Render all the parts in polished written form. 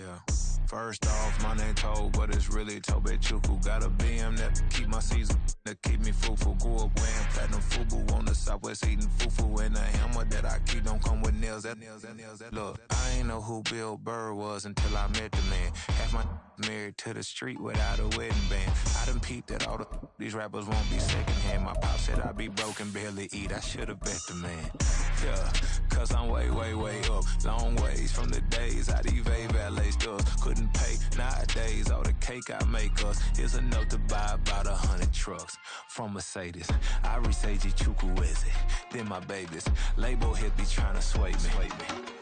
Yeah. First off, my name Toad, but it's really Tobe Chuku. Got a BM that keep my season, that keep me fruitful. Grew up wearing platinum FUBU on the Southwest, eating fufu. And a hammer that I keep don't come with nails. Look, I ain't know who Bill Burr was until I met the man. Half my married to the street without a wedding band. I done peeped that all these rappers won't be secondhand. My pop said I'd be broken, barely eat. I should've bet the man. Yeah, cause I'm way, way, way up. Long ways from the days I these valet stores couldn't pay. Nowadays, all the cake I make us is enough to buy about 100 trucks from Mercedes. I resage Chukwueze, then my babies. Label hit be trying to sway me,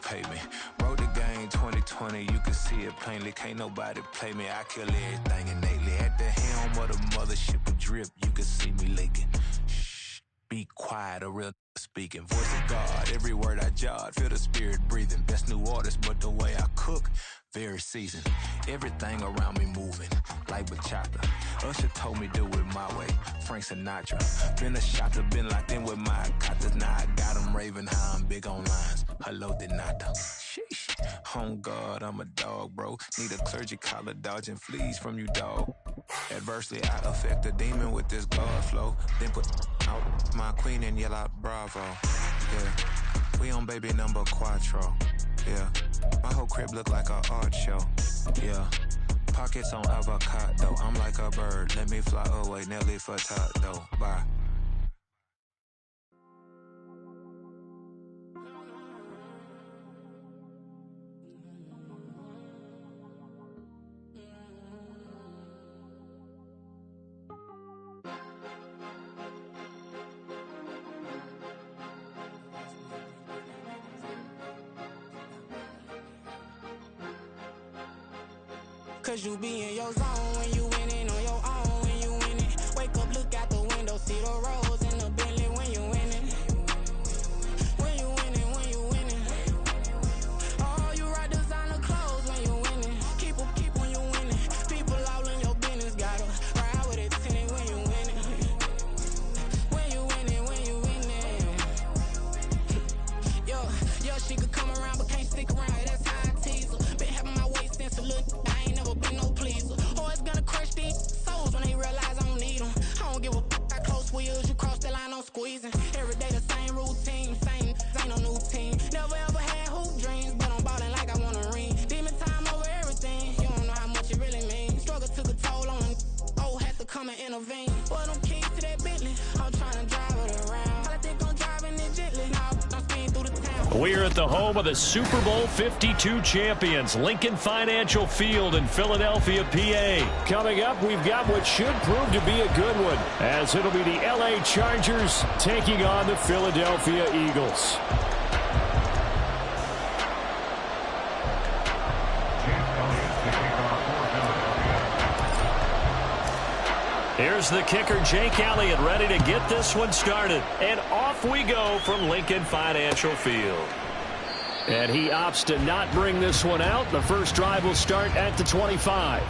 pay me. Wrote the game 2020, you can see it plainly. Can't nobody play me, I kill everything innately. At the helm of the mothership with drip, you can see me leaking. Shh, be quiet, a real speaking. Voice of God, every word I jot, feel the spirit breathing. Best new artist, but the way I cook, very seasoned. Everything around me moving, like bachata. Usher told me do it my way, Frank Sinatra. Been a shotter, been locked in with my cotters. Now I got them raving how I'm big on lines. Hello, Denata. Sheesh. On God, I'm a dog, bro. Need a clergy collar, dodging fleas from you, dog. Adversely, I affect a demon with this God flow. Then put out my queen and yell out bravo. Yeah, we on baby number quattro. Yeah, my whole crib look like a art show. Yeah, pockets on avocado. I'm like a bird, let me fly away. Nelly Furtado, bye. Cause you be in your zone when you winning on your own when you winning. Wake up, look out the window, see the rose in the Bentley when you winning. When you winning, when you winning. Oh, you ride designer clothes when you winning. Keep when you winning. People all in your business, gotta ride with it tinted when you winning. When you winning, when you winning. Yo, she could come around but can't stick around. That's how I tease her. Been having my waist since a little. I ain't never been no pleaser. Always gonna crush these souls when they realize I don't need them. I don't give a how close wheels, you cross the line, I'm squeezing. Every day the same routine, same, ain't no new team. Never ever had hoop dreams, but I'm ballin' like I want a ring. Demon time over everything, you don't know how much it really means. Struggle took a toll on them, had to come and intervene. Boy, them keys to that Bentley, I'm trying to drive it around. I think I'm driving it gently, now I'm speeding through the town. We're at the home of the Super Bowl 52 champions, Lincoln Financial Field in Philadelphia, PA. Coming up, we've got what should prove to be a good one, as it'll be the LA Chargers taking on the Philadelphia Eagles. Here's the kicker, Jake Elliott, ready to get this one started. And off we go from Lincoln Financial Field. And he opts to not bring this one out. The first drive will start at the 25.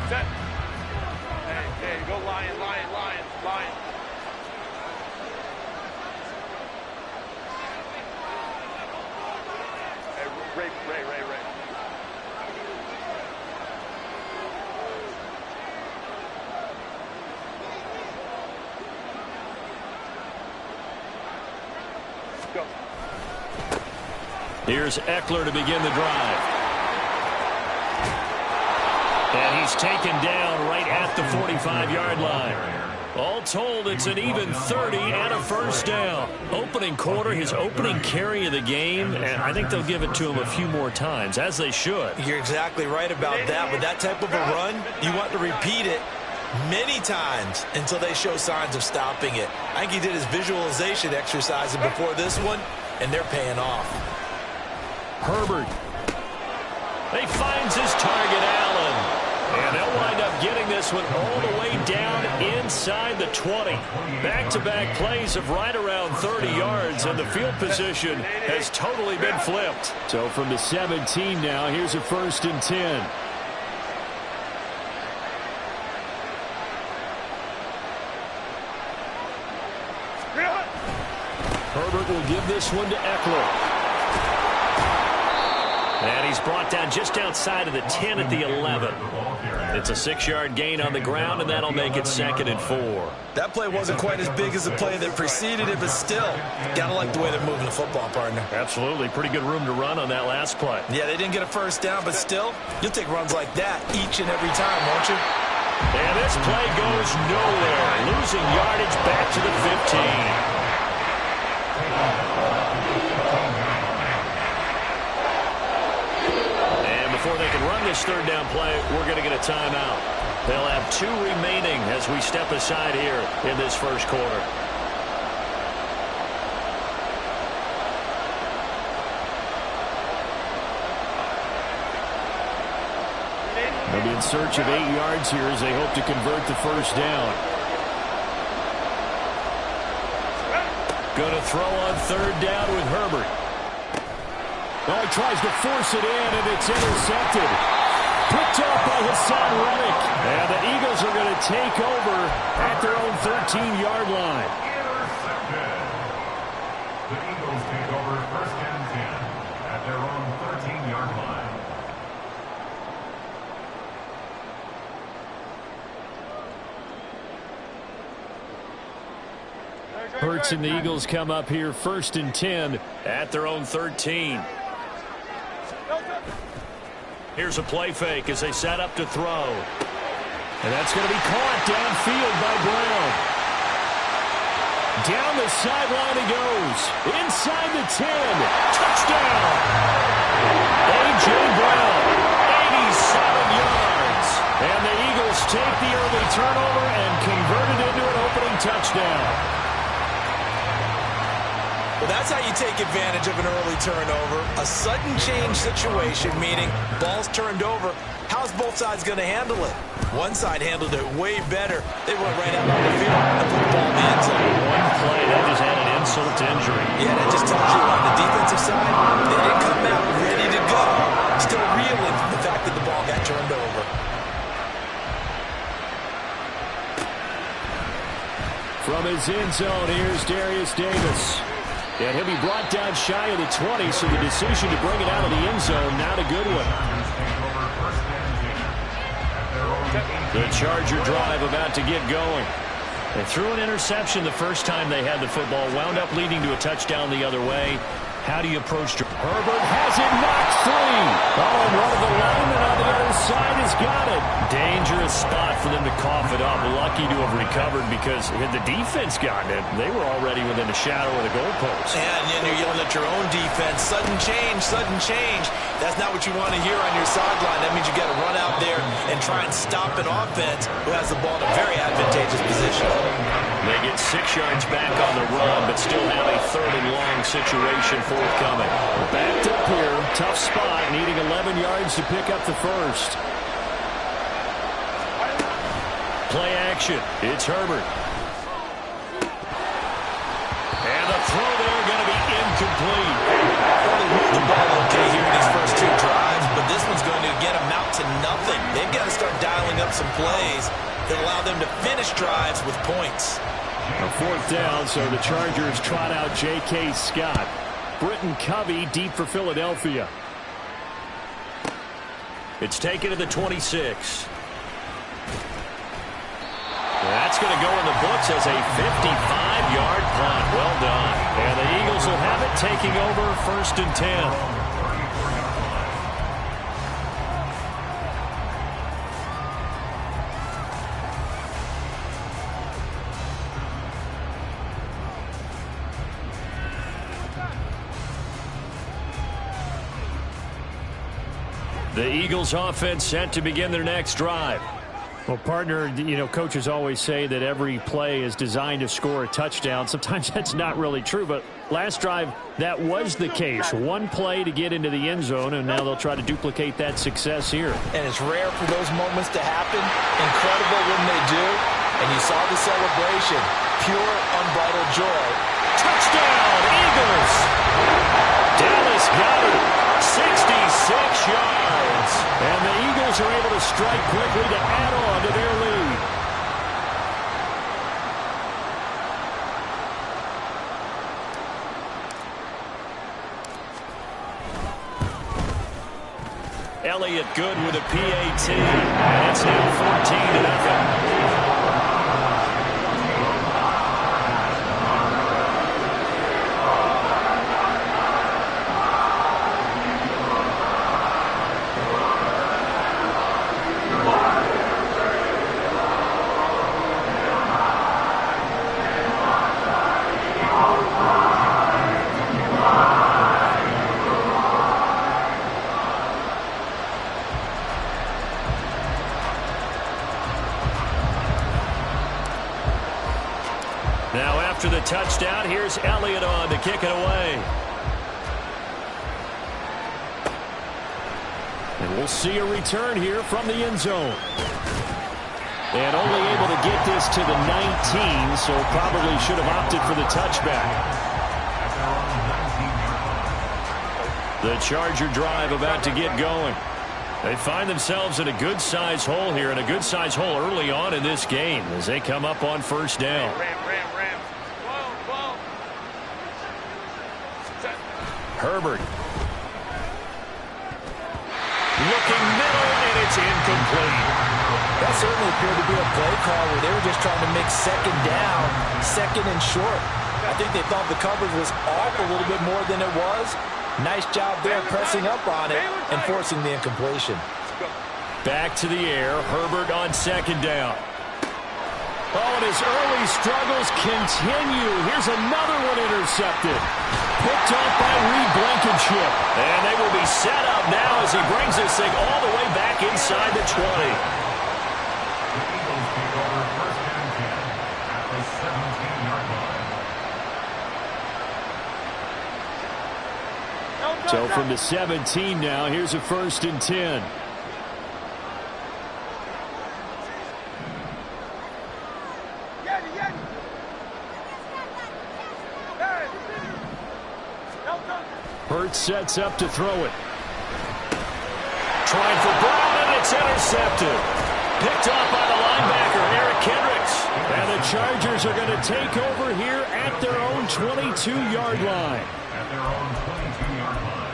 Set. Hey, go Lion, Lion, Lion, Lion. Hey, Ray. Go. Here's Eckler to begin the drive. And he's taken down right at the 45-yard line. All told, it's an even 30 and a first down. Opening quarter, his opening carry of the game, and I think they'll give it to him a few more times, as they should. You're exactly right about that. With that type of a run, you want to repeat it many times until they show signs of stopping it. I think he did his visualization exercises before this one, and they're paying off. Herbert. He finds his target, Allen. And they'll wind up getting this one all the way down inside the 20. Back-to-back plays of right around 30 yards, and the field position has totally been flipped. So from the 17 now, here's a 1st and 10. Herbert will give this one to Eckler. And he's brought down just outside of the 10 at the 11. It's a 6-yard gain on the ground, and that'll make it 2nd and 4. That play wasn't quite as big as the play that preceded it, but still, gotta like the way they're moving the football, partner. Absolutely. Pretty good room to run on that last play. Yeah, they didn't get a 1st down, but still, you'll take runs like that each and every time, won't you? And this play goes nowhere. Losing yardage back to the 15. Before they can run this 3rd down play, we're going to get a timeout. They'll have 2 remaining as we step aside here in this 1st quarter. They'll be in search of 8 yards here as they hope to convert the 1st down. Going to throw on 3rd down with Herbert. Oh, he tries to force it in, and it's intercepted. Picked off by Hassan Reddick. And the Eagles are going to take over at their own 13-yard line. Intercepted. The Eagles take over 1st and 10 at their own 13-yard line. Hurts and the Eagles come up here 1st and 10 at their own 13. Here's a play fake as they set up to throw. And that's going to be caught downfield by Brown. Down the sideline he goes. Inside the 10. Touchdown. A.J. Brown. 87 yards. And the Eagles take the early turnover and convert it into an opening touchdown. Well, that's how you take advantage of an early turnover. A sudden change situation, meaning ball's turned over. How's both sides going to handle it? One side handled it way better. They went right out on the field and put the ball in the end zone. One play, that just had an insult to injury. Yeah, that just tells you on the defensive side, they didn't come out ready to go. Still reeling from the fact that the ball got turned over. From his end zone, here's Darius Davis. And he'll be brought down shy of the 20, so the decision to bring it out of the end zone, not a good one. The Charger drive about to get going. They threw an interception the first time they had the football, wound up leading to a touchdown the other way. How do you approach Herbert has it knocked free. Oh, and one of the linemen on the other side has got it. Dangerous spot for them to cough it up. Lucky to have recovered because had the defense gotten it, they were already within a shadow of the goalpost. And you're yelling at your own defense. Sudden change, sudden change. That's not what you want to hear on your sideline. That means you got to run out there and try and stop an offense who has the ball in a very advantageous position. They get 6 yards back on the run, but still have a 3rd and long situation forthcoming. Backed up here, tough spot, needing 11 yards to pick up the 1st. Play action, it's Herbert. And the throw there going to be incomplete. Well, they moved the ball okay here in these first 2 drives, but this one's going to get them out to nothing. They've got to start dialing up some plays that allow them to finish drives with points. A 4th down, so the Chargers trot out J.K. Scott. Britton Covey deep for Philadelphia. It's taken to the 26. That's going to go in the books as a 55-yard punt. Well done. And the Eagles will have it, taking over 1st and 10. The Eagles offense set to begin their next drive. Well, partner, coaches always say that every play is designed to score a touchdown. Sometimes that's not really true, but Last drive, that was the case. One play to get into the end zone, and now they'll try to duplicate that success here. And it's rare for those moments to happen. Incredible when they do. And you saw the celebration. Pure, unbridled joy. Touchdown, Eagles! Dallas got it. 66 yards. And the Eagles are able to strike quickly to add on to their lead. Elliott good with a PAT. And it's now 14-0. Now after the touchdown, here's Elliott on to kick it away. And we'll see a return here from the end zone. And only able to get this to the 19, so probably should have opted for the touchback. The Charger drive about to get going. They find themselves in a good-sized hole here, and a good-sized hole early on in this game as they come up on first down. Herbert. Looking middle, and it's incomplete. That certainly appeared to be a play call where they were just trying to make second down, second and short. I think they thought the coverage was off a little bit more than it was. Nice job there pressing up on it and forcing the incompletion. Back to the air. Herbert on second down. Oh, and his early struggles continue. Here's another one intercepted. Picked off by Reed Blankenship. And they will be set up now as he brings this thing all the way back inside the 20. The Eagles take over first and 10 at the 17-yard line. So from the 17 now, here's a first and 10. Hurts sets up to throw it. Trying for Brown, and it's intercepted. Picked off by the linebacker, Eric Kendricks. And the Chargers are going to take over here at their own 22-yard line. At their own 22-yard line.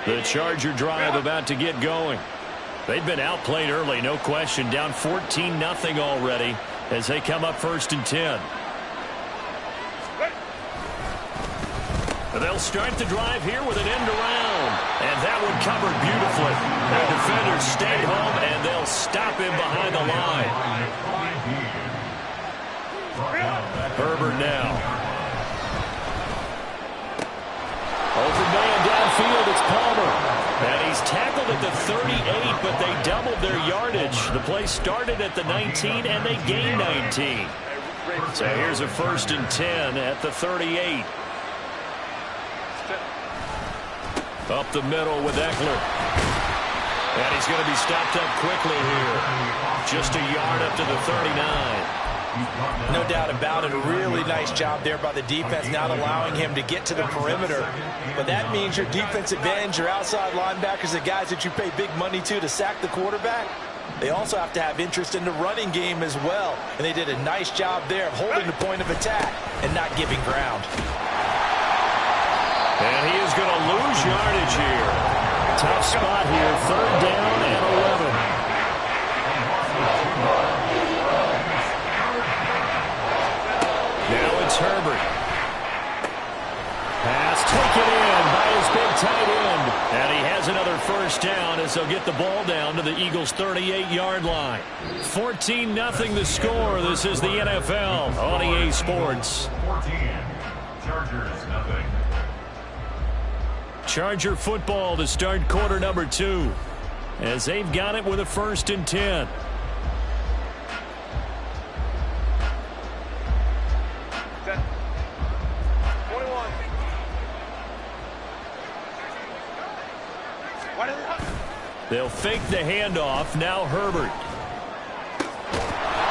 The Charger drive about to get going. They've been outplayed early, no question. Down 14-0 already as they come up first and 10. They'll start the drive here with an end around. And that one covered beautifully. The defenders stay home, and they'll stop him behind the line. Herbert now. Open man downfield, it's Palmer. And he's tackled at the 38, but they doubled their yardage. The play started at the 19, and they gained 19. So here's a first and 10 at the 38. Up the middle with Eckler. And he's going to be stopped up quickly here. Just a yard up to the 39. No doubt about it. A really nice job there by the defense, not allowing him to get to the perimeter. But that means your defensive ends, your outside linebackers, the guys that you pay big money to sack the quarterback, they also have to have interest in the running game as well. And they did a nice job there of holding the point of attack and not giving ground. And he is going to lose yardage here. Tough spot here. Third down and 11. Now it's Herbert. Pass taken in by his big tight end. And he has another first down as they'll get the ball down to the Eagles' 38-yard line. 14-0 the score. This is the NFL on EA Sports. 14. Chargers, nothing. Charger football to start quarter number 2 as they've got it with a first and 10. They'll fake the handoff. Now Herbert.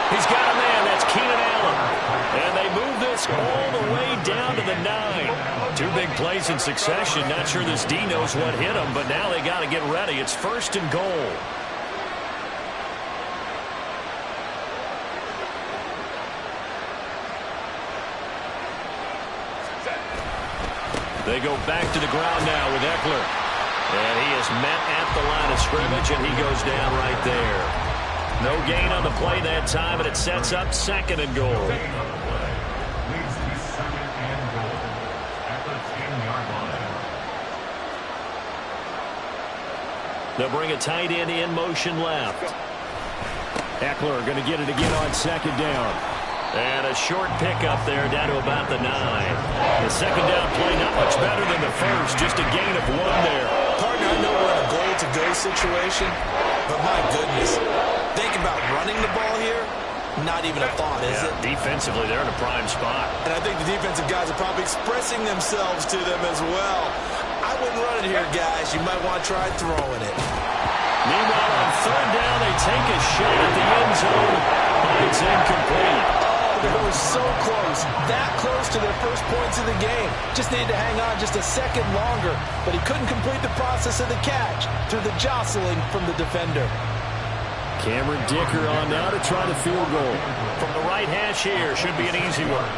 He's got a man. That's Keenan Allen. And they move this all the way down to the 9. 2 big plays in succession. Not sure this D knows what hit him, but now they got to get ready. It's 1st and goal. They go back to the ground now with Eckler. And he is met at the line of scrimmage, and he goes down right there. No gain on the play that time, and it sets up 2nd and goal. Leads to 2nd and goal at the 10-yard line. They'll bring a tight end in motion left. Eckler going to get it again on 2nd down. And a short pickup there down to about the 9. The 2nd down play not much better than the first, just a gain of 1 there. Partner, I know we're in a goal-to-go situation, but my goodness, think about running the ball here. Not even a thought, is it? Defensively, they're in a prime spot. And I think the defensive guys are probably expressing themselves to them as well. I wouldn't run it here, guys. You might want to try throwing it. Meanwhile, on 3rd down, they take a shot at the end zone, but it's incomplete. They were so close, that close to their first points of the game. Just needed to hang on just a second longer, but he couldn't complete the process of the catch through the jostling from the defender. Cameron Dicker on now to try the field goal. From the right hash here, should be an easy one.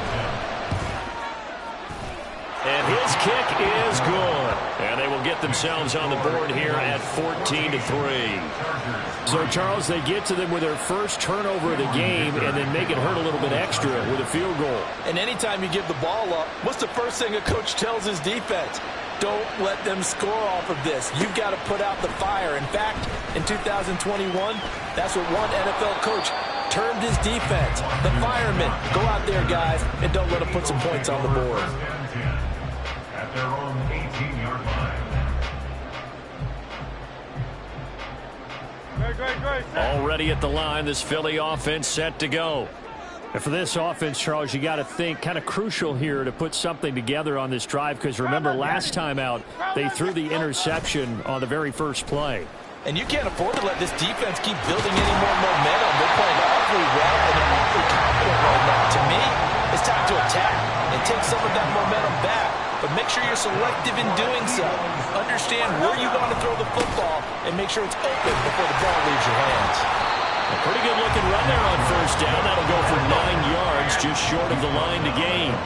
And his kick is good. And they will get themselves on the board here at 14-3. So, Charles, they get to them with their first turnover of the game and then make it hurt a little bit extra with a field goal. And anytime you give the ball up, what's the first thing a coach tells his defense? Don't let them score off of this. You've got to put out the fire. In fact, in 2021, that's what one NFL coach termed his defense. The firemen. Go out there, guys, and don't let them put some points on the board. At their own 18-yard line. Already at the line, this Philly offense set to go. And for this offense, Charles, you got to think kind of crucial here to put something together on this drive, because remember last time out, they threw the interception on the very first play. And you can't afford to let this defense keep building any more momentum. They're playing awfully well, and they're awfully confident right now. To me, it's time to attack and take some of that momentum back. But make sure you're selective in doing so. Understand where you want to throw the football and make sure it's open before the ball leaves your hands. A pretty good looking run there on 1st down. That'll go for 9 yards, just short of the line to gain.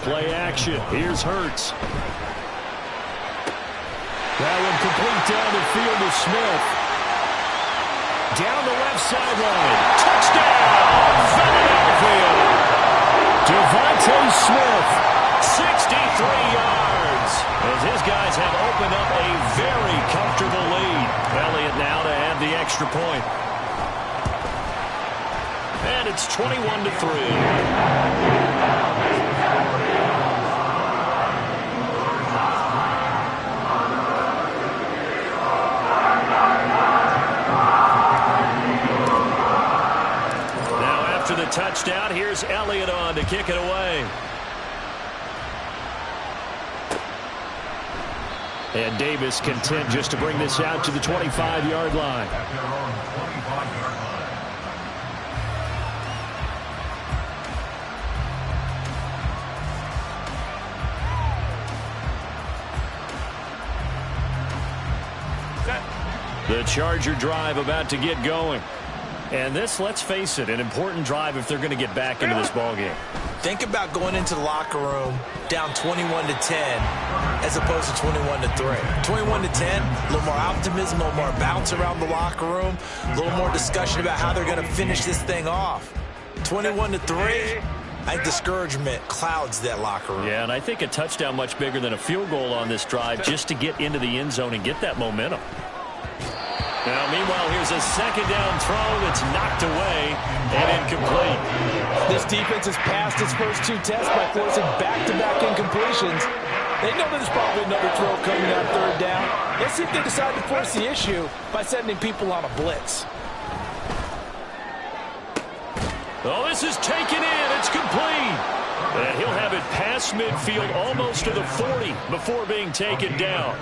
Play action. Here's Hurts. That one complete down the field to Smith. Down the left sideline. Touchdown! Philadelphia! Devontae Smith, 63 yards, as his guys have opened up a very comfortable lead. Elliott now to add the extra point. And it's 21-3. Touchdown. Here's Elliott on to kick it away. And Davis content just to bring this out to the 25-yard line. The Charger drive about to get going. And this, let's face it, an important drive if they're going to get back into this ballgame. Think about going into the locker room down 21-10 as opposed to 21-3. 21-10, a little more optimism, a little more bounce around the locker room, a little more discussion about how they're going to finish this thing off. 21-3, I think discouragement clouds that locker room. Yeah, and I think a touchdown much bigger than a field goal on this drive just to get into the end zone and get that momentum. Now, meanwhile, here's a 2nd down throw that's knocked away and incomplete. This defense has passed its first 2 tests by forcing back-to-back incompletions. They know there's probably another throw coming on 3rd down. Let's see if they decide to force the issue by sending people on a blitz. Oh, this is taken in. It's complete. And he'll have it past midfield almost to the 40 before being taken down.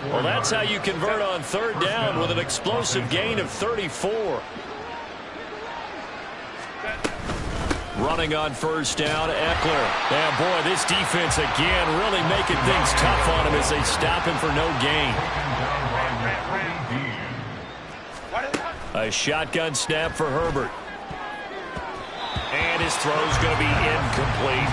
Well, that's how you convert on third down with an explosive gain of 34. Running on first down, Eckler. And boy, this defense again really making things tough on him as they stop him for no gain. A shotgun snap for Herbert. And his throw's going to be incomplete.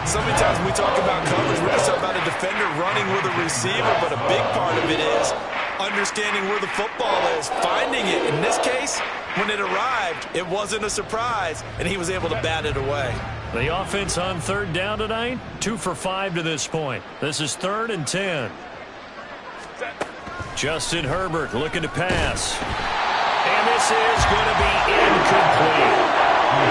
So many times when we talk about coverage, we're just talking about a defender running with a receiver, but a big part of it is understanding where the football is, finding it. In this case, when it arrived, it wasn't a surprise, and he was able to bat it away. The offense on third down tonight, 2 for 5 to this point. This is 3rd and 10. Justin Herbert looking to pass. And this is going to be incomplete.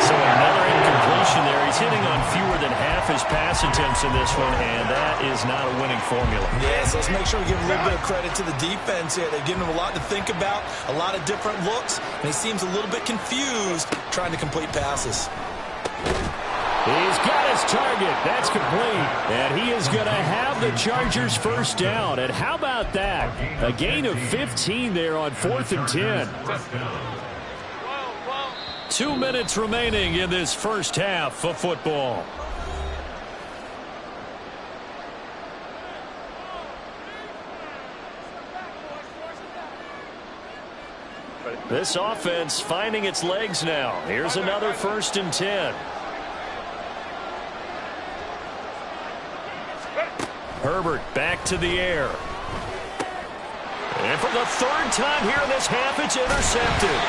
So another incompletion there. He's hitting on fewer than half his pass attempts in this one, and that is not a winning formula. Yeah, so let's make sure we give a little bit of credit to the defense here. They're giving him a lot to think about, a lot of different looks, and he seems a little bit confused trying to complete passes. He's got his target. That's complete. And he is going to have the Chargers first down. And how about that? A gain of 15 there on 4th and 10. 2 minutes remaining in this first half of football. This offense finding its legs now. Here's another 1st and 10. Herbert back to the air. And for the 3rd time here in this half, it's intercepted.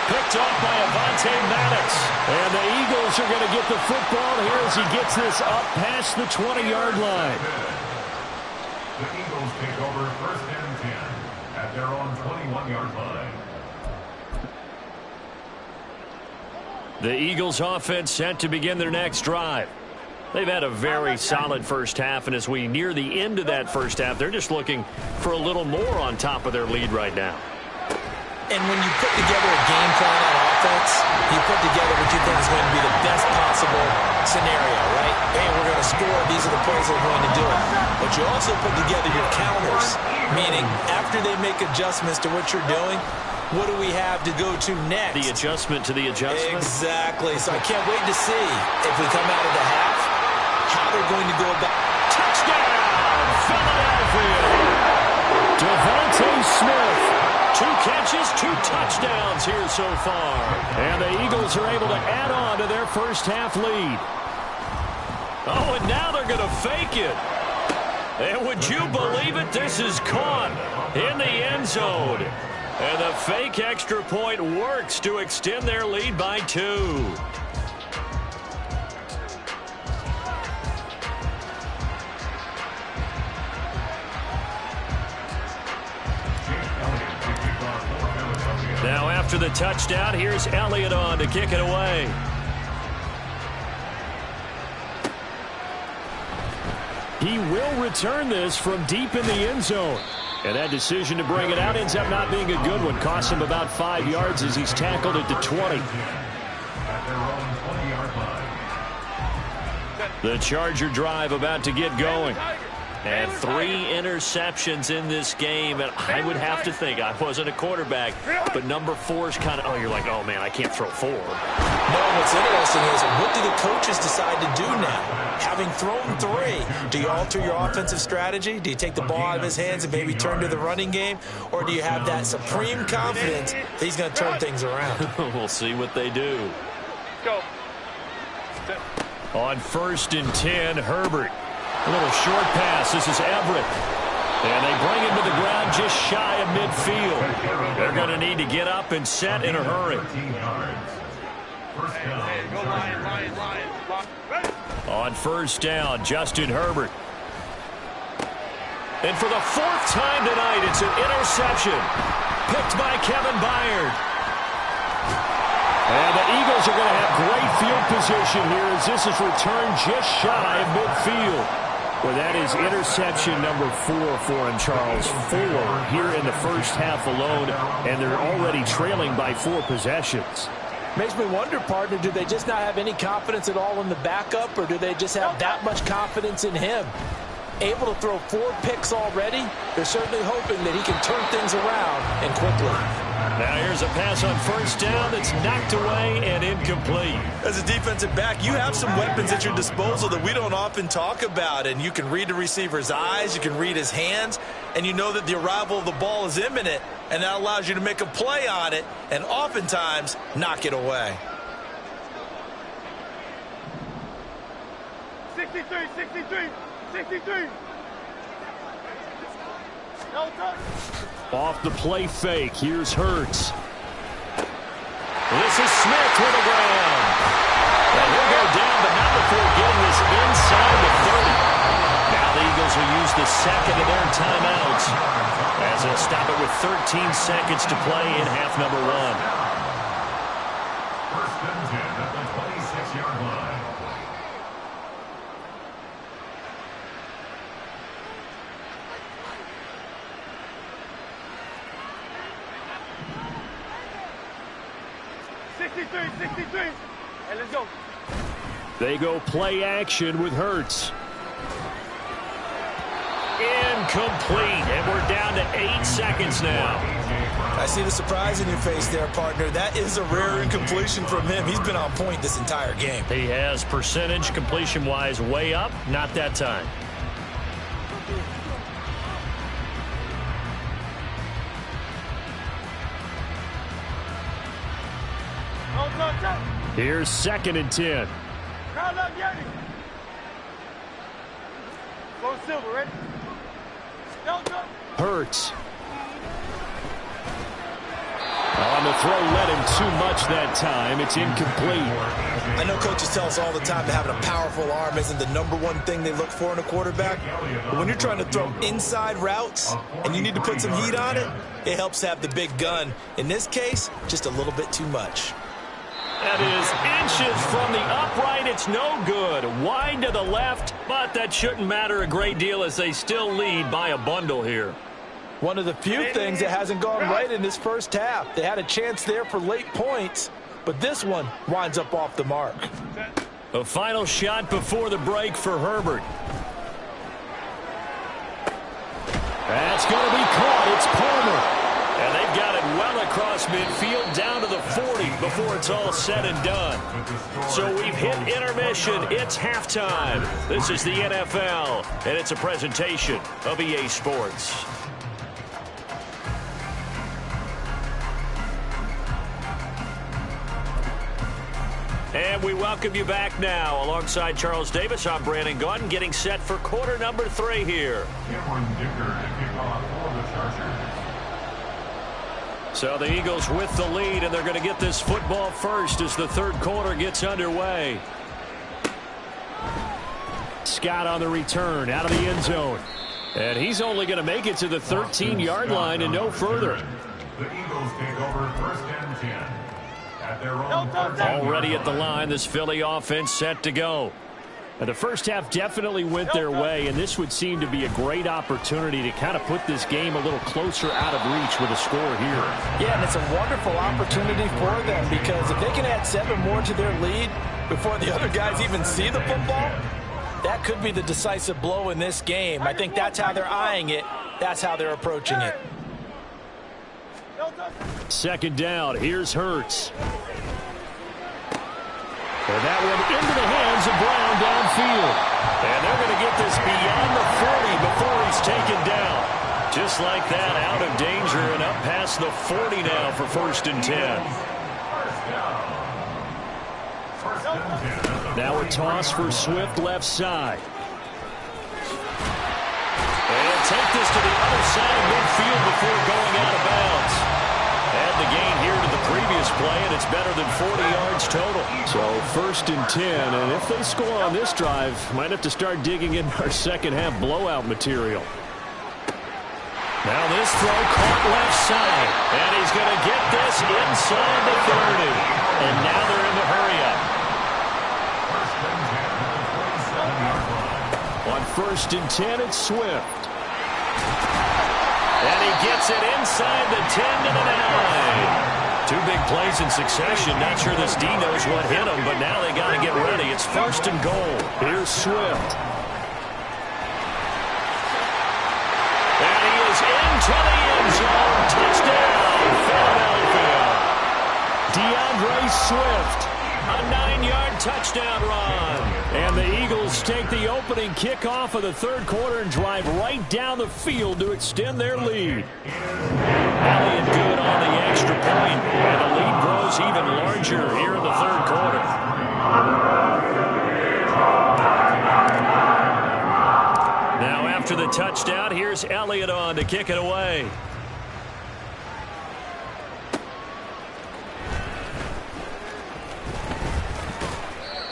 Picked off by Avonte Maddox. And the Eagles are going to get the football here as he gets this up past the 20-yard line. The Eagles take over 1st and 10 at their own 21-yard line. The Eagles offense set to begin their next drive. They've had a very solid first half, and as we near the end of that first half, they're just looking for a little more on top of their lead right now. And when you put together a game plan on offense, you put together what you think is going to be the best possible scenario, right? Hey, we're going to score. These are the plays that are going to do it. But you also put together your counters, meaning after they make adjustments to what you're doing, what do we have to go to next? The adjustment to the adjustment? Exactly. So I can't wait to see if we come out of the half, how they're going to go about. Touchdown, Philadelphia! Devontae Smith. 2 catches, 2 touchdowns here so far. And the Eagles are able to add on to their first half lead. Oh, and now they're going to fake it. And would you believe it? This is caught in the end zone. And the fake extra point works to extend their lead by 2. Now after the touchdown, here's Elliott on to kick it away. He will return this from deep in the end zone. And that decision to bring it out ends up not being a good one. Costs him about 5 yards as he's tackled at the 20. The Charger drive about to get going. And 3 interceptions in this game. And I would have to think, I wasn't a quarterback, but number 4 is kind of, oh, you're like, oh, man, I can't throw 4. No, what's interesting is, what do the coaches decide to do now? Having thrown 3, do you alter your offensive strategy? Do you take the ball out of his hands and maybe turn to the running game? Or do you have that supreme confidence that he's going to turn things around? We'll see what they do. Go. On 1st and 10, Herbert. A little short pass. This is Everett. And they bring him to the ground just shy of midfield. They're going to need to get up and set in a hurry. Go Lion. On 1st down, Justin Herbert. And for the 4th time tonight, it's an interception. Picked by Kevin Byard. And the Eagles are going to have great field position here as this is returned just shy of midfield. Well, that is interception number 4 for him, Charles. 4 here in the first half alone, and they're already trailing by 4 possessions. Makes me wonder, partner, do they just not have any confidence at all in the backup, or do they just have that much confidence in him? Able to throw 4 picks already, they're certainly hoping that he can turn things around and quickly. Now here's a pass on first down that's knocked away and incomplete. As a defensive back, you have some weapons at your disposal that we don't often talk about, and you can read the receiver's eyes, you can read his hands, and you know that the arrival of the ball is imminent, and that allows you to make a play on it and oftentimes knock it away. 63. Off the play fake, here's Hurts. This is Smith with the ground. And he'll go down, but not before getting this inside the 30. Now the Eagles will use the second of their timeouts as they'll stop it with 13 seconds to play in half number 1. First and 10 at the 26-yard line. Hey, let's go. They go play action with Hurts. Incomplete, and we're down to 8 seconds now. I see the surprise in your face there, partner. That is a rare incompletion from him. He's been on point this entire game. He has percentage completion-wise way up, not that time. Here's second and 10. Crowd up, Yanni. Go Silver, ready? Hurts. On the throw, led him too much that time. It's incomplete. I know coaches tell us all the time that having a powerful arm isn't the #1 thing they look for in a quarterback. But when you're trying to throw inside routes and you need to put some heat on it, it helps have the big gun. In this case, just a little bit too much. That is inches from the upright. It's no good. Wide to the left, but that shouldn't matter a great deal as they still lead by a bundle here. One of the few things that hasn't gone right in this first half. They had a chance there for late points, but this one winds up off the mark. A final shot before the break for Herbert. That's going to be caught. It's Palmer. And they've got it well across midfield down to the 40 before it's all said and done. So we've hit intermission. It's halftime. This is the NFL, and it's a presentation of EA Sports. And we welcome you back now. Alongside Charles Davis, I'm Brandon Gunn, getting set for quarter number 3 here. So the Eagles with the lead, and they're going to get this football first as the third quarter gets underway. Scott on the return, out of the end zone. And he's only going to make it to the 13-yard line and no further. The Eagles take over first and 10 at their own 13. Already at the line, this Philly offense set to go. And the first half definitely went their way, and this would seem to be a great opportunity to kind of put this game a little closer out of reach with a score here. Yeah, and it's a wonderful opportunity for them because if they can add 7 more to their lead before the other guys even see the football, that could be the decisive blow in this game. I think that's how they're eyeing it. That's how they're approaching it. Second down, here's Hurts. And that one into the hands of Brown downfield. And they're going to get this beyond the 40 before he's taken down. Just like that, out of danger and up past the 40 now for first and 10. Now a toss for Swift left side. And take this to the other side of midfield before going out of bounds. Add the gain here to the previous play, and it's better than 40 yards total. So first and 10, and if they score on this drive, might have to start digging in our second half blowout material. Now this throw caught left side, and he's going to get this inside the 30. And now they're in the hurry-up. On first and 10, it's Swift. And he gets it inside the 10 to the 9. Two big plays in succession. Not sure this D knows what hit him, but now they got to get ready. It's 1st and goal. Here's Swift. And he is into the end zone. Touchdown, Philadelphia. DeAndre Swift, a 9-yard touchdown run. And the Eagles take the opening kickoff of the third quarter and drive right down the field to extend their lead. Elliott good on the extra point, and the lead grows even larger here in the third quarter. Now after the touchdown, here's Elliott on to kick it away.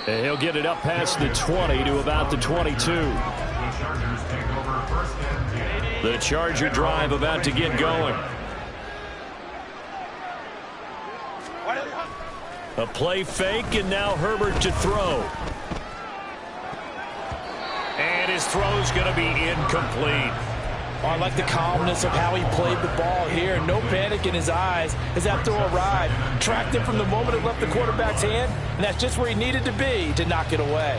And he'll get it up past the 20 to about the 22. The Charger drive about to get going. A play fake, and now Herbert to throw. And his throw's going to be incomplete. Oh, I like the calmness of how he played the ball here. No panic in his eyes as that throw arrived. Tracked it from the moment it left the quarterback's hand, and that's just where he needed to be to knock it away.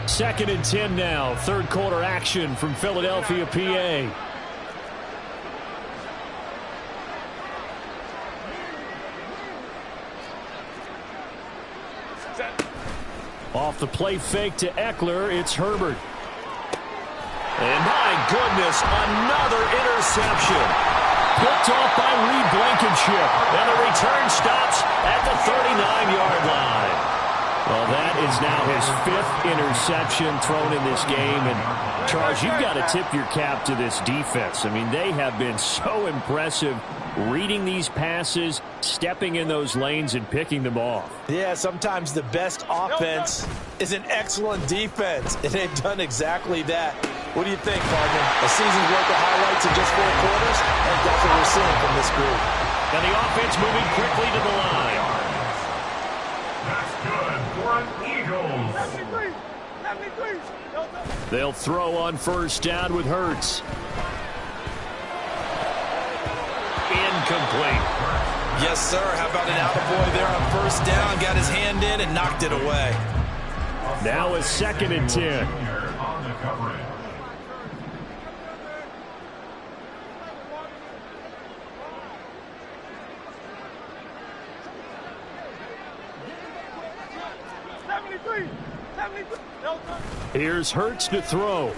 2nd and 10 now. Third quarter action from Philadelphia, PA. Off the play fake to Eckler, it's Herbert. And my goodness, another interception. Picked off by Reed Blankenship. And the return stops at the 39-yard line. Well, that is now his 5th interception thrown in this game. And, Charles, you've got to tip your cap to this defense. I mean, they have been so impressive reading these passes, stepping in those lanes, and picking them off. Yeah, sometimes the best offense is an excellent defense, and they've done exactly that. What do you think, partner? A season's worth of highlights in just 4 quarters? And that's what we're seeing from this group. And the offense moving quickly to the line. That's good for an Eagles. 73. They'll throw on first down with Hurts. Incomplete. Yes, sir. How about an attaboy there on first down? Got his hand in and knocked it away. Now a 2nd and 10. On the coverage. Here's Hurts to throw. And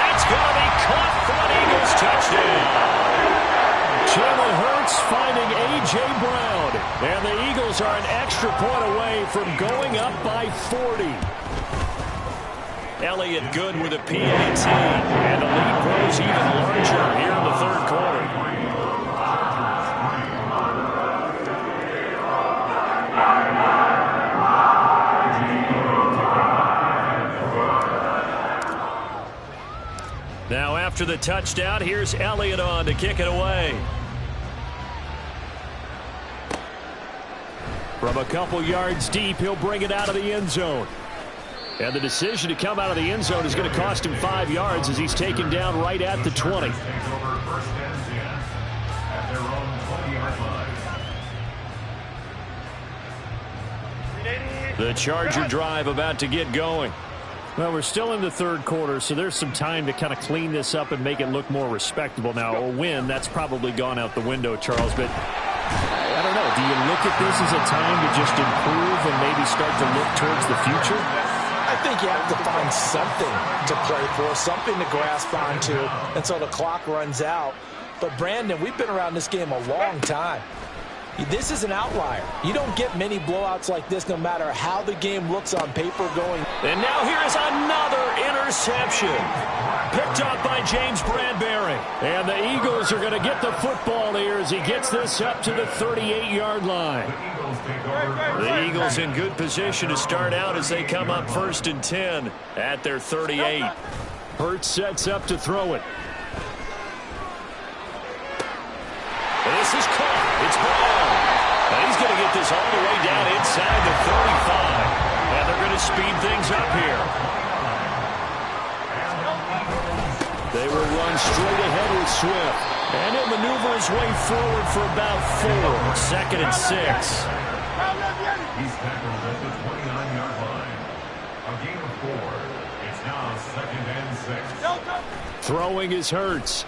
that's going to be caught for an Eagles touchdown. Jalen Hurts finding A.J. Brown. And the Eagles are an extra point away from going up by 40. Elliott good with a PAT. And the lead grows even larger here in the third quarter. Now after the touchdown, here's Elliott on to kick it away. From a couple yards deep, he'll bring it out of the end zone. And the decision to come out of the end zone is going to cost him 5 yards as he's taken down right at the 20. Takes over 1st and 10 at their own 20-yard line. The Charger drive about to get going. Well, we're still in the third quarter, so there's some time to kind of clean this up and make it look more respectable. Now, a win, that's probably gone out the window, Charles, but I don't know. Do you look at this as a time to just improve and maybe start to look towards the future? I think you have to find something to play for, something to grasp onto until the clock runs out. But, Brandon, we've been around this game a long time. This is an outlier. You don't get many blowouts like this no matter how the game looks on paper going. And now here is another interception. Picked up by James Bradbury. And the Eagles are going to get the football here as he gets this up to the 38-yard line. The Eagles in good position to start out as they come up 1st and 10 at their 38. Hurts sets up to throw it. This is caught. It's Brown. And he's going to get this all the way down inside the 35. And they're going to speed things up here. They will run straight ahead with Swift. And he'll maneuver his way forward for about 4. Second and 6. He's tackled at the 29-yard line. A gain of 4. It's now second and 6. Throwing is Hurts.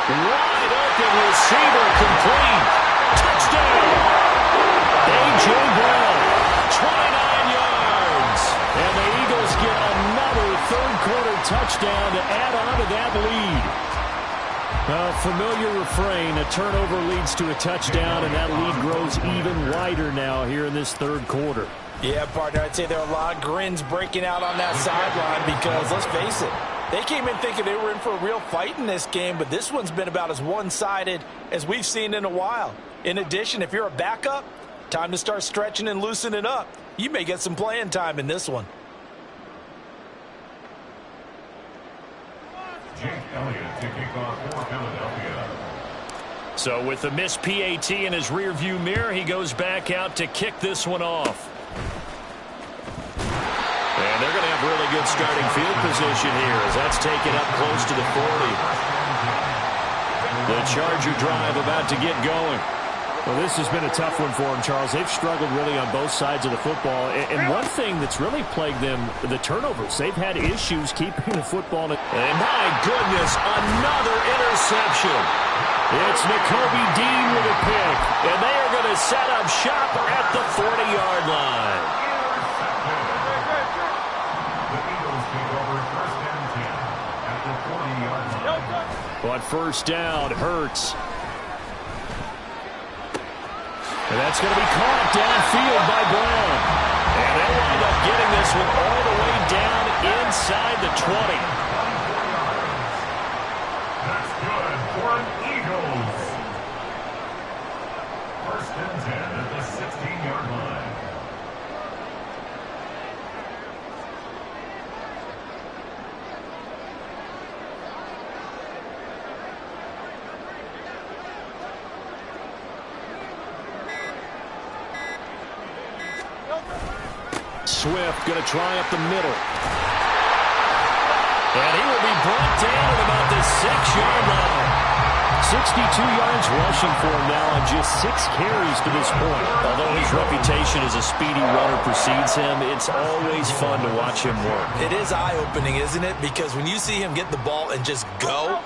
Wide open receiver, complete. Touchdown. A.J. Brown, 29 yards. And the Eagles get another third-quarter touchdown to add on to that lead. A familiar refrain, a turnover leads to a touchdown, and that lead grows even wider now here in this third quarter. Yeah, partner, I'd say there are a lot of grins breaking out on that sideline because, let's face it, they came in thinking they were in for a real fight in this game, but this one's been about as one-sided as we've seen in a while. In addition, if you're a backup, time to start stretching and loosening up. You may get some playing time in this one. Jake Elliott to kick off for Philadelphia. So with the missed PAT in his rearview mirror, he goes back out to kick this one off. And they're going to have really good starting field position here as that's taken up close to the 40. The Charger drive about to get going. Well, this has been a tough one for them, Charles. They've struggled really on both sides of the football. And one thing that's really plagued them, the turnovers. They've had issues keeping the football. And my goodness, another interception. It's Nakobe Dean with a pick. And they are going to set up shop at the 40-yard line. The Eagles take over first and 10 at the 40-yard line. But first down, Hurts. And that's going to be caught downfield by Brown. And they'll wind up getting this one all the way down inside the 20. That's good for an Eagles. First and 10 at the 16-yard line. Swift going to try up the middle. And he will be brought down at about the 6-yard line. 62 yards rushing for him now on just 6 carries to this point. Although his reputation as a speedy runner precedes him, it's always fun to watch him work. It is eye-opening, isn't it? Because when you see him get the ball and just go,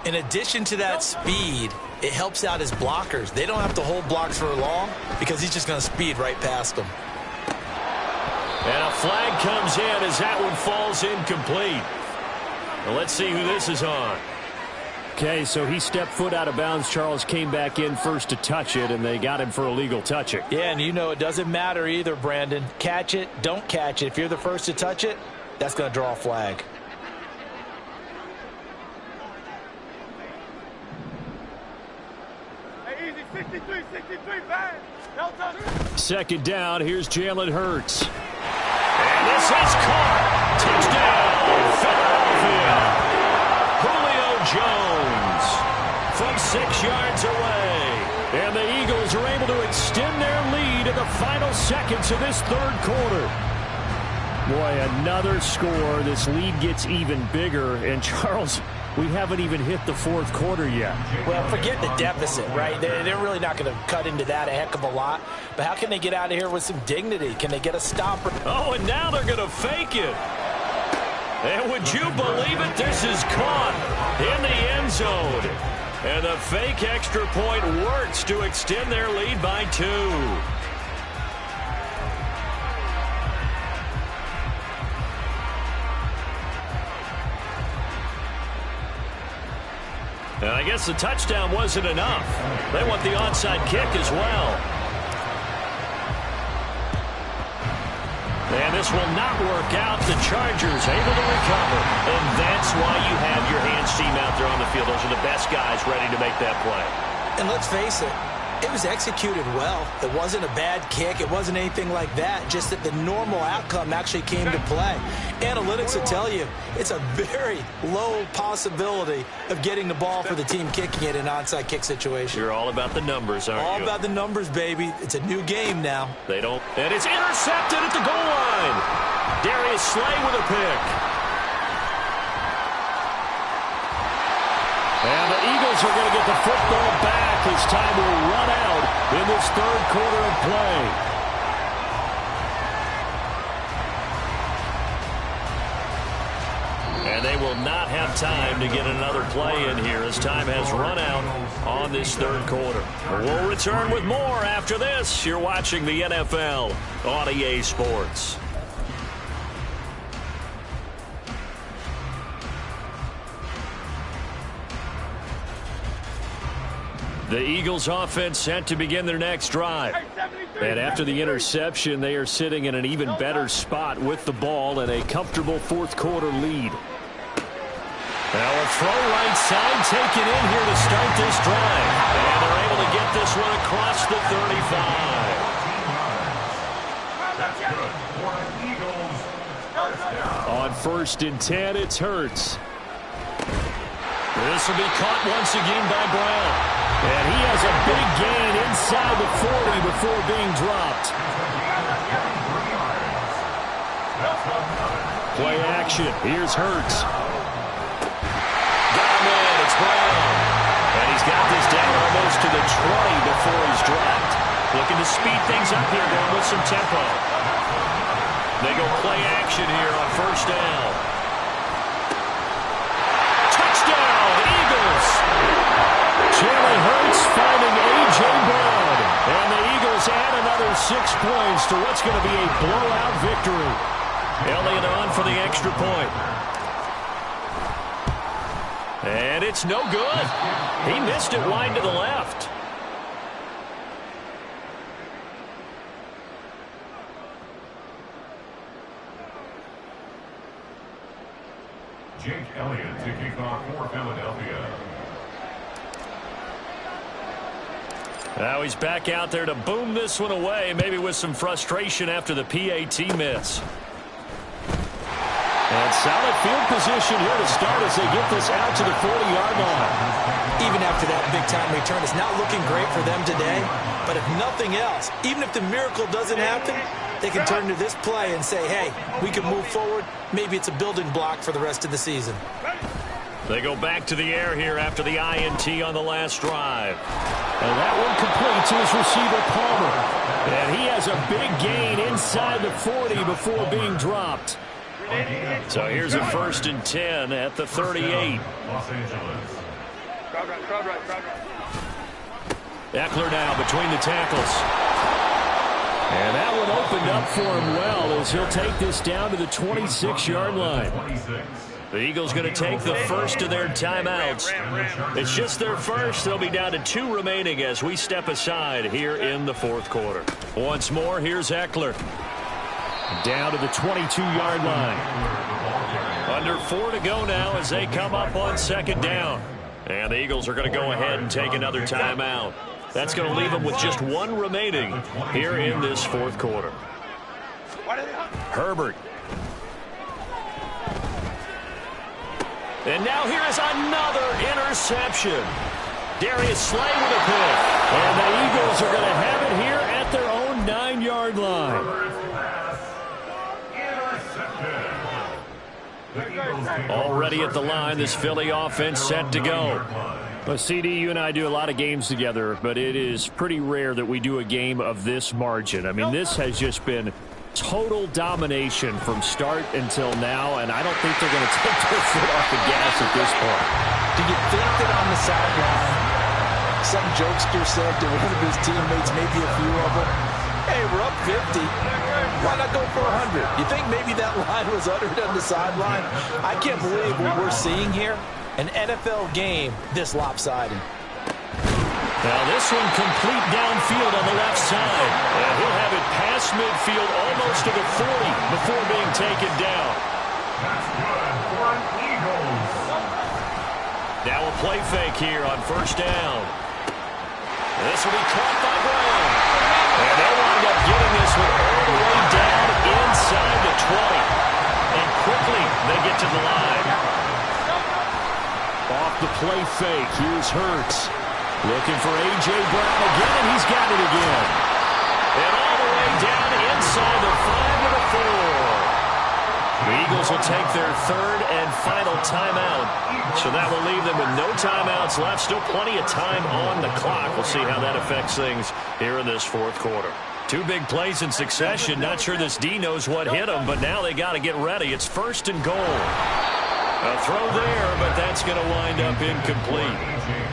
in addition to that speed, it helps out his blockers. They don't have to hold blocks for long because he's just going to speed right past them. And a flag comes in as that one falls incomplete. Well, let's see who this is on. Okay, so he stepped foot out of bounds. Charles came back in first to touch it, and they got him for illegal touching. Yeah, and you know it doesn't matter either, Brandon. Catch it, don't catch it. If you're the first to touch it, that's going to draw a flag. Hey, easy, 63, fast. Second down, here's Jalen Hurts. And this is caught. Touchdown, Philadelphia. Julio Jones from 6 yards away. And the Eagles are able to extend their lead in the final seconds of this third quarter. Boy, another score. This lead gets even bigger. And Charles, we haven't even hit the fourth quarter yet. Well, forget the deficit, right? They're really not going to cut into that a heck of a lot. But how can they get out of here with some dignity? Can they get a stopper? Oh, and now they're going to fake it. And would you believe it? This is caught in the end zone. And the fake extra point works to extend their lead by 2. And I guess the touchdown wasn't enough. They want the onside kick as well. And this will not work out. The Chargers able to recover. And that's why you have your hands team out there on the field. Those are the best guys ready to make that play. And let's face it, it was executed well. It wasn't a bad kick. It wasn't anything like that. Just that the normal outcome actually came to play. Analytics will tell you it's a very low possibility of getting the ball for the team kicking it in an onside kick situation. You're all about the numbers, aren't you? All about the numbers, baby. It's a new game now. They don't. And it's intercepted at the goal line. Darius Slay with a pick. And the Eagles are going to get the football back as time will run out in this third quarter of play. And they will not have time to get another play in here as time has run out on this third quarter. We'll return with more after this. You're watching the NFL on EA Sports. The Eagles offense set to begin their next drive. And after the interception, they are sitting in an even better spot with the ball and a comfortable fourth quarter lead. Now a throw right side taken in here to start this drive. And they're able to get this one across the 35. That's good for an Eagles first down. On 1st and 10, it's Hurts. This will be caught once again by Brown. And he has a big gain inside the 40 before being dropped. Play action. Here's Hurts. It's Brown. And he's got this down almost to the 20 before he's dropped. Looking to speed things up here, going with some tempo. They go play action here on 1st down. Touchdown, Eagles! Jalen Hurts finding A.J. Brown. And the Eagles add another 6 points to what's going to be a blowout victory. Elliott on for the extra point. And it's no good. He missed it wide to the left. Jake Elliott to kick off for Philadelphia. Now he's back out there to boom this one away, maybe with some frustration after the PAT miss. And solid field position here to start as they get this out to the 40-yard line. Even after that big-time return, it's not looking great for them today. But if nothing else, even if the miracle doesn't happen, they can turn to this play and say, hey, we can move forward. Maybe it's a building block for the rest of the season. They go back to the air here after the INT on the last drive. And that one complete to his receiver, Palmer. And he has a big gain inside the 40 before being dropped. So here's a 1st and 10 at the 38. Los Angeles. Eckler now between the tackles. And that one opened up for him well as he'll take this down to the 26-yard line. The Eagles going to take the first of their timeouts. It's just their first. They'll be down to 2 remaining as we step aside here in the fourth quarter. Once more, here's Eckler. Down to the 22-yard line. Under 4 to go now as they come up on 2nd down. And the Eagles are going to go ahead and take another timeout. That's going to leave them with just 1 remaining here in this fourth quarter. Herbert. And now here is another interception. Darius Slay with a pick. And the Eagles are going to have it here at their own 9-yard line. Already at the line, this Philly offense set to go. Well, CD, you and I do a lot of games together, but it is pretty rare that we do a game of this margin. I mean, this has just been total domination from start until now, and I don't think they're going to take their foot off the gas at this point. Do you think that on the sideline, some jokester said to one of his teammates, maybe a few of them, hey, we're up 50. Why not go for 100? You think maybe that line was uttered on the sideline? I can't believe what we're seeing here. An NFL game this lopsided. Now this one complete downfield on the left side. And he'll have it past midfield almost to the 40 before being taken down. That's good for an Eagles. Now a play fake here on 1st down. This will be caught by Brown. And they wind up getting this one all the way down inside the 20. And quickly they get to the line. Off the play fake, here's Hurts. Looking for A.J. Brown again, and he's got it again. And all the way down inside the 5 to the 4. The Eagles will take their third and final timeout. So that will leave them with no timeouts left. Still plenty of time on the clock. We'll see how that affects things here in this fourth quarter. Two big plays in succession. Not sure this D knows what hit them, but now they got to get ready. It's first and goal. A throw there, but that's going to wind up incomplete.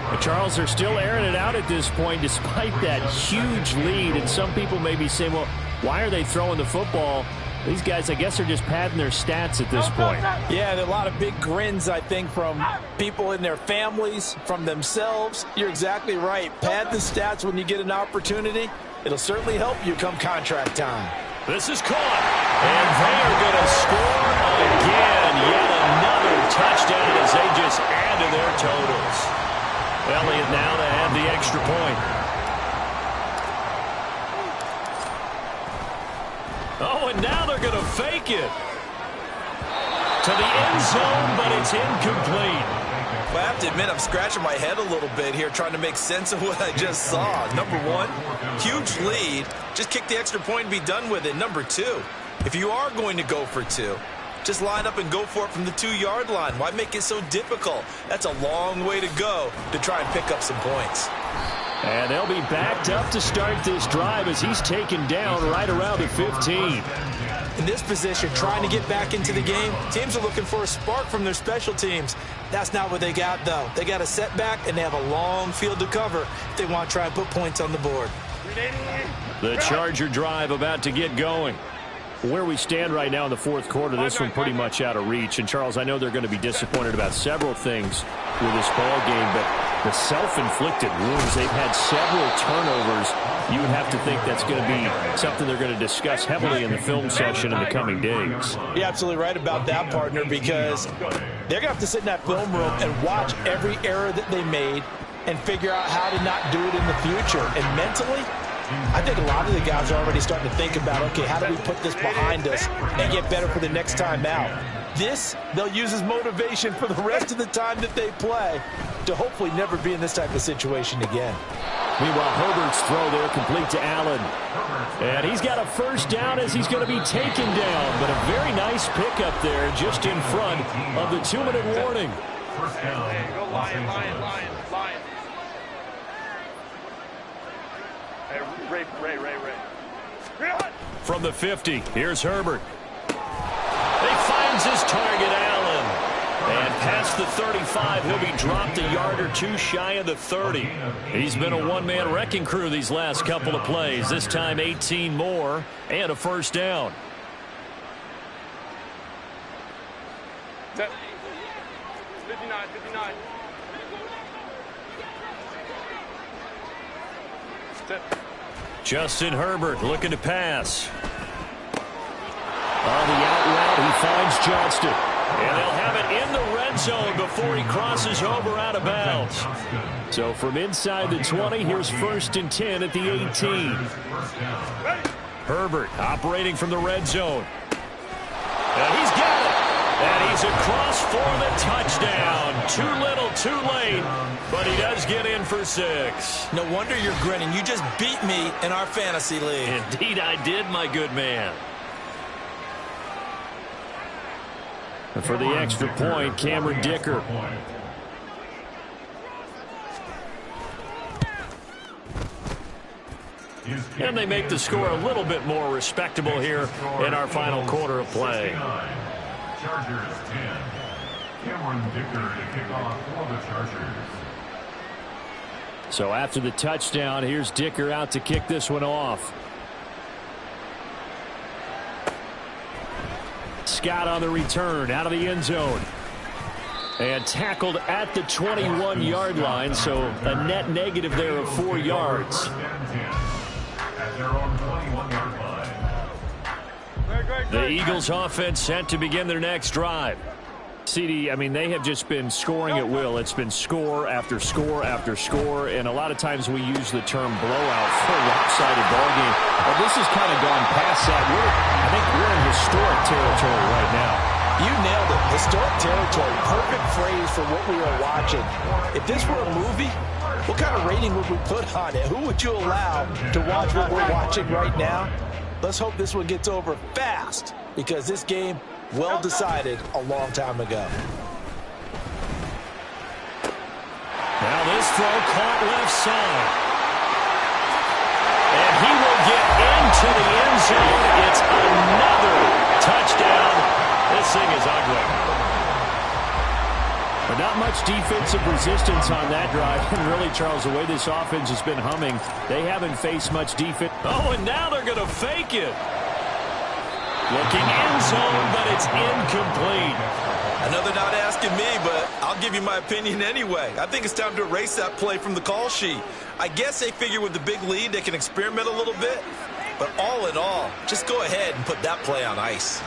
But Charles, they're still airing it out at this point despite that huge lead. And some people may be saying, well, why are they throwing the football? These guys, I guess, are just padding their stats at this point. Yeah, there are a lot of big grins, I think, from people in their families, from themselves. You're exactly right. Pad the stats when you get an opportunity. It'll certainly help you come contract time. This is caught, and they are going to score again. Yet another touchdown as they just add to their totals. Elliott now to add the extra point. Oh, and now they're going to fake it to the end zone, but it's incomplete. Well, I have to admit, I'm scratching my head a little bit here trying to make sense of what I just saw. Number one, huge lead. Just kick the extra point and be done with it. Number two, if you are going to go for two, just line up and go for it from the 2-yard line. Why make it so difficult? That's a long way to go to try and pick up some points. And they'll be backed up to start this drive as he's taken down right around the 15. In this position, trying to get back into the game, teams are looking for a spark from their special teams. That's not what they got, though. They got a setback, and they have a long field to cover if they want to try and put points on the board. The Charger drive about to get going. Where we stand right now in the fourth quarter, this one pretty much out of reach. And, Charles, I know they're going to be disappointed about several things with this ball game, but the self-inflicted wounds, they've had several turnovers. You would have to think that's going to be something they're going to discuss heavily in the film session in the coming days. You're absolutely right about that, partner, because they're going to have to sit in that film room and watch every error that they made and figure out how to not do it in the future. And mentally, I think a lot of the guys are already starting to think about, okay, how do we put this behind us and get better for the next time out? This, they'll use as motivation for the rest of the time that they play to hopefully never be in this type of situation again. Meanwhile, Herbert's throw there complete to Allen. And he's got a first down as he's going to be taken down. But a very nice pickup there just in front of the 2-minute warning. First down. Go Lion. Hey, Ray. From the 50, here's Herbert. He finds his target, Allen. And past the 35, he'll be dropped a yard or two shy of the 30. He's been a one-man wrecking crew these last couple of plays. This time 18 more and a first down. 59. Justin Herbert looking to pass. On the out route, he finds Johnston. And they'll have it in the red zone before he crosses over out of bounds. So from inside the 20, here's 1st and 10 at the 18. Herbert operating from the red zone. And he's got it. And he's across for the touchdown. Too little, too late. But he does get in for 6. No wonder you're grinning. You just beat me in our fantasy league. Indeed I did, my good man. And for the extra point, Cameron Dicker. And they make the score a little bit more respectable here in our final quarter of play. Chargers 10. Cameron Dicker to kick off for the Chargers. So after the touchdown, here's Dicker out to kick this one off. Scott on the return out of the end zone. And tackled at the 21-yard line, so a net negative there of 4 yards. At their own 21-yard line. The Eagles offense set to begin their next drive. CD, I mean, they have just been scoring at will. It's been score after score after score, and a lot of times we use the term blowout for a lopsided ball game. But this has kind of gone past that. I think we're in historic territory right now. You nailed it. Historic territory. Perfect phrase for what we are watching. If this were a movie, what kind of rating would we put on it? Who would you allow to watch what we're watching right now? Let's hope this one gets over fast, because this game well decided a long time ago. Now this throw caught left side. And he will get into the end zone. It's another touchdown. This thing is ugly. But not much defensive resistance on that drive. And really, Charles, the way this offense has been humming, they haven't faced much defense. Oh, and now they're going to fake it. Looking end zone, but it's incomplete. Another not asking me, but I'll give you my opinion anyway. I think it's time to erase that play from the call sheet. I guess they figure with the big lead they can experiment a little bit. But all in all, just go ahead and put that play on ice.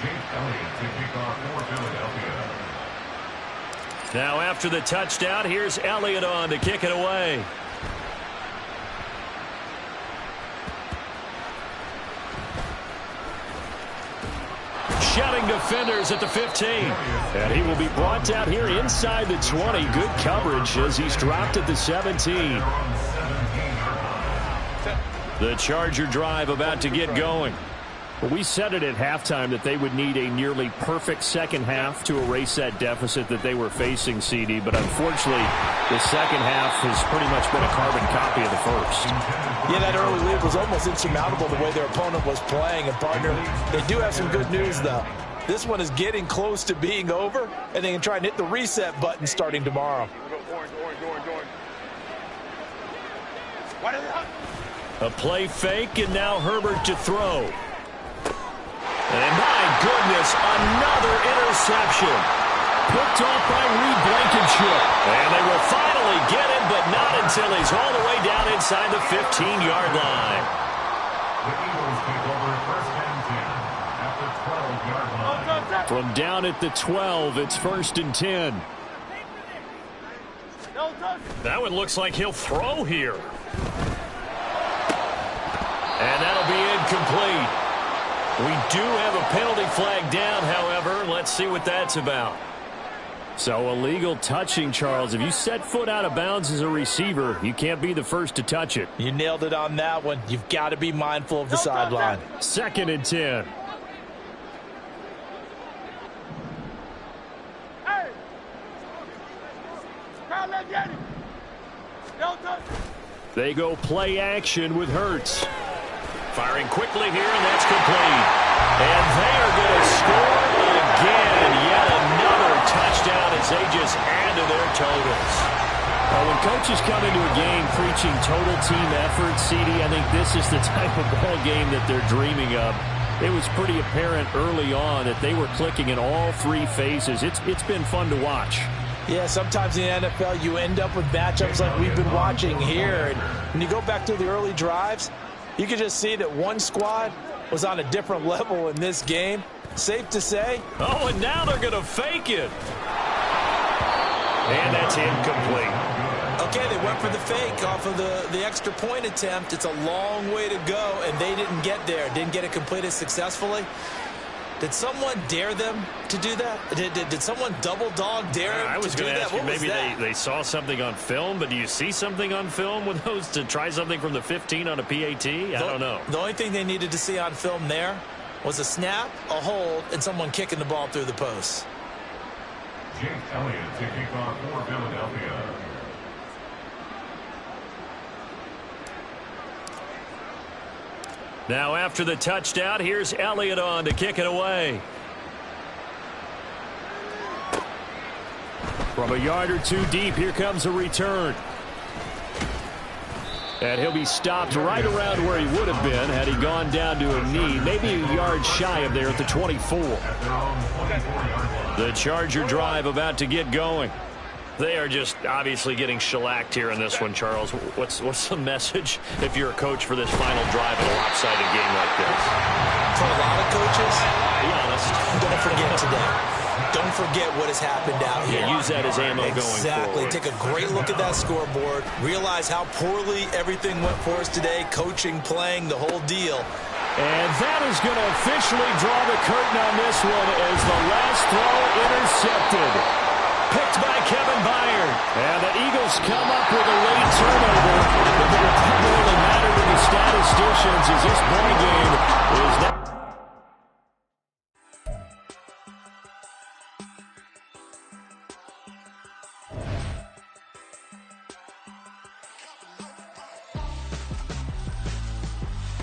Now after the touchdown, here's Elliott on to kick it away. Shutting defenders at the 15. And he will be brought down here inside the 20. Good coverage as he's dropped at the 17. The Charger drive about to get going. Well, we said it at halftime that they would need a nearly perfect second half to erase that deficit that they were facing, CD. But unfortunately, the second half has pretty much been a carbon copy of the first. Yeah, that early lead was almost insurmountable the way their opponent was playing. And, partner, they do have some good news, though. This one is getting close to being over, and they can try and hit the reset button starting tomorrow. A play fake, and now Herbert to throw. And my goodness, another interception. Picked off by Reed Blankenship. And they will finally get him, but not until he's all the way down inside the 15-yard line. The Eagles take over first and 10 at the 12-yard line. From down at the 12, it's 1st and 10. That one looks like he'll throw here. And that'll be incomplete. We do have a penalty flag down, however. Let's see what that's about. So illegal touching, Charles. If you set foot out of bounds as a receiver, you can't be the first to touch it. You nailed it on that one. You've got to be mindful of the sideline. 2nd and 10. They go play action with Hurts. Firing quickly here, and that's complete. And they are going to score again. Yet another touchdown as they just add to their totals. Well, when coaches come into a game preaching total team effort, CD, I think this is the type of ball game that they're dreaming of. It was pretty apparent early on that they were clicking in all three phases. It's been fun to watch. Yeah, sometimes in the NFL you end up with matchups like we've been watching here. And when you go back to the early drives, you can just see that one squad was on a different level in this game. Safe to say. Oh, and now they're going to fake it. And that's incomplete. Okay, they went for the fake off of the extra point attempt. It's a long way to go, and they didn't get there. Didn't get it completed successfully. Did someone dare them to do that? Did someone double dog dare them I was to do going to that? ask you, What was maybe that? they saw something on film, but do you see something on film with those to try something from the 15 on a PAT? I don't know. The only thing they needed to see on film there was a snap, a hold, and someone kicking the ball through the post. Jake Elliott taking off for Philadelphia. Now after the touchdown, here's Elliott on to kick it away. From a yard or two deep, here comes a return. And he'll be stopped right around where he would have been had he gone down to a knee, maybe a yard shy of there at the 24. The Charger drive about to get going. They are just obviously getting shellacked here in this one, Charles. What's the message if you're a coach for this final drive in a lopsided game like this? For a lot of coaches, Be honest. don't forget today. Don't forget what has happened out here. Yeah, use that as ammo going Exactly. forward. Take a great look at that scoreboard. Realize how poorly everything went for us today. Coaching, playing, the whole deal. And that is going to officially draw the curtain on this one as the last throw intercepted. Picked by Kevin Byard. And the Eagles come up with a late turnover. But it will really matter to the statisticians as this ball game is now.